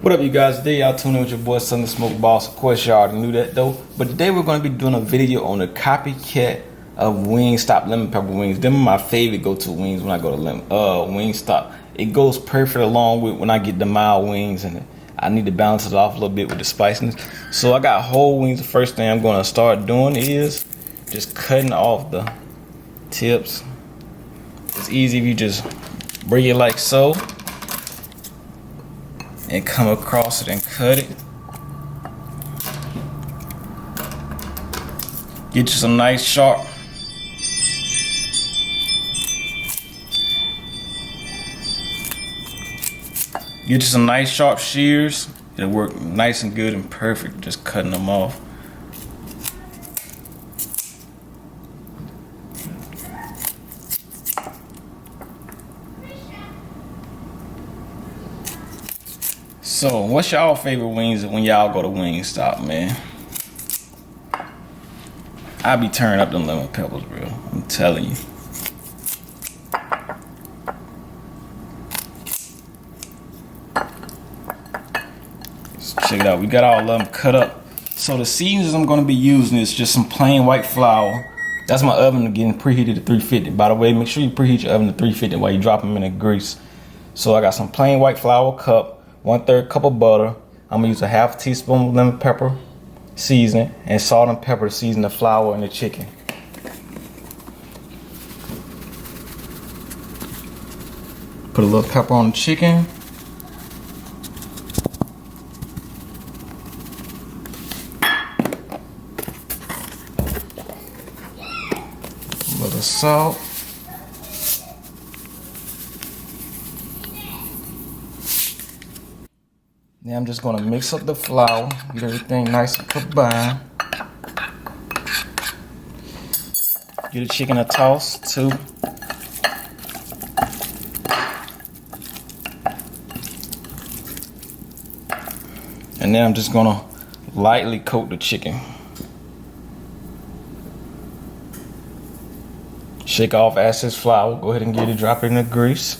What up, you guys? Today y'all tuning in with your boy Sunday Smoke Boss. Of course y'all already knew that though. But today we're going to be doing a video on the CopyCat of WingStop lemon pepper wings. Them are my favorite go-to wings when I go to WingStop. It goes perfect along with when I get the mild wings, and I need to balance it off a little bit with the spiciness. So I got whole wings. The first thing I'm going to start doing is just cutting off the tips. It's easy if you just bring it like so and come across it and cut it. Get you some nice sharp shears. It'll work nice and good and perfect just cutting them off. So, what's y'all favorite wings when y'all go to WingStop, man? I be turning up them lemon peppers, bro. I'm telling you. Let's check it out. We got all of them cut up. So the seasonings I'm going to be using is just some plain white flour. That's my oven getting preheated to 350. By the way, make sure you preheat your oven to 350 while you drop them in the grease. So I got some plain white flour cup. 1/3 cup of butter. I'm gonna use a half teaspoon of lemon pepper seasoning and salt and pepper to season the flour and the chicken. Put a little pepper on the chicken. A little salt. Now I'm just going to mix up the flour, get everything nice and combined. Give the chicken a toss too. And then I'm just going to lightly coat the chicken. Shake off excess flour, go ahead and get it, drop it in the grease.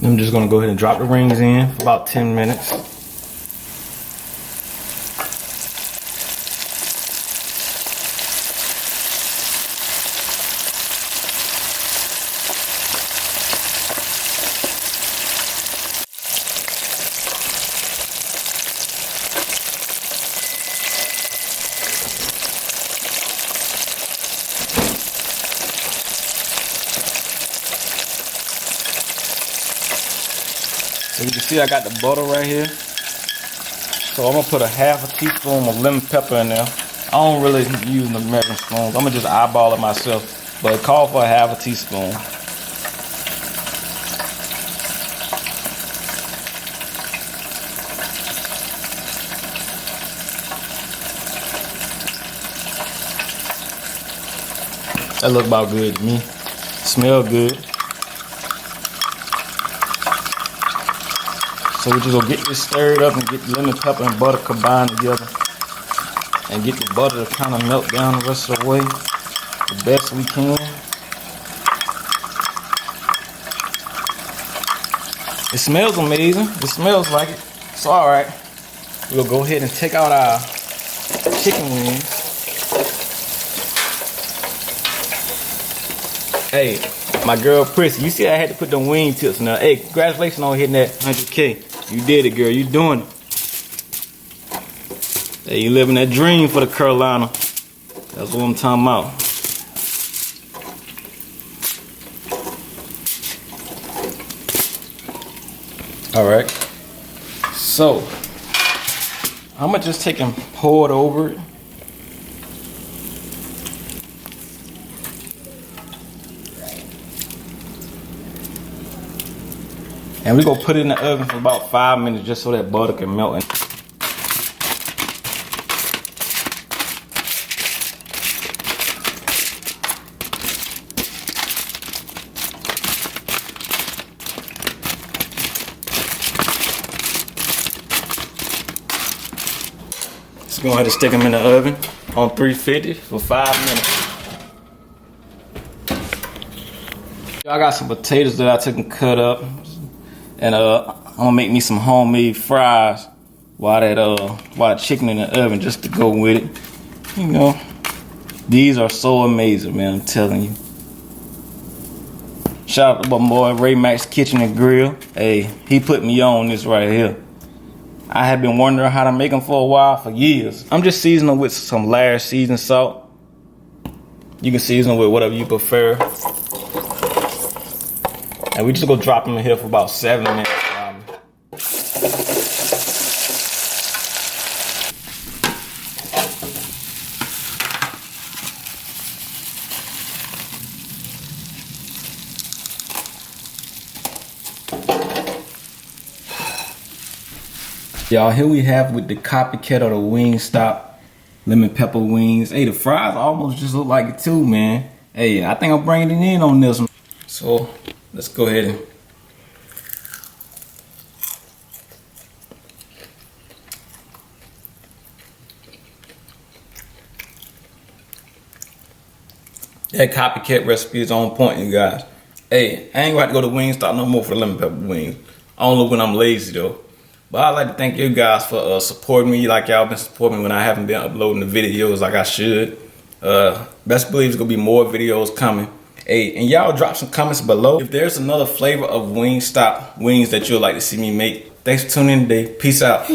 I'm just gonna go ahead and drop the rings in for about 10 minutes. So you can see I got the butter right here. So I'm gonna put a half a teaspoon of lemon pepper in there. I don't really use the measuring spoons. I'm gonna just eyeball it myself, but it calls for a half a teaspoon. That look about good to me. Smell good. So we're just gonna get this stirred up and get lemon pepper and butter combined together and get the butter to kind of melt down the rest of the way the best we can. It smells amazing. It smells like it. So alright, we'll go ahead and take out our chicken wings. Hey, my girl Prissy, you see I had to put them wing tips in there. Hey, congratulations on hitting that 100K. You did it, girl. You doing it. Hey, you living that dream for the Carolina. That's what I'm talking about. All right. So I'm gonna just take and pour it over it. And we're gonna put it in the oven for about 5 minutes just so that butter can melt in. Just go ahead and stick them in the oven on 350 for 5 minutes. I got some potatoes that I took and cut up. And I'm gonna make me some homemade fries while the chicken in the oven just to go with it. You know, these are so amazing, man. I'm telling you. Shout out to my boy Ray Max Kitchen and Grill. Hey, he put me on this right here. I have been wondering how to make them for a while, for years. I'm just seasoning them with some Laird seasoned salt. You can season them with whatever you prefer. And we just go drop them in here for about 7 minutes. Y'all, here we have with the CopyCat or the WingStop lemon pepper wings. Hey, the fries almost just look like it too, man. Hey, I think I'm bringing it in on this one. So let's go ahead and that CopyCat recipe is on point, you guys. Hey, I ain't gonna have to go to WingStop no more for the lemon pepper wings. I don't know when I'm lazy though. But I'd like to thank you guys for supporting me like y'all been supporting me when I haven't been uploading the videos like I should. Best believe there's gonna be more videos coming. Hey, and y'all drop some comments below if there's another flavor of WingStop wings that you'd like to see me make. Thanks for tuning in today. Peace out.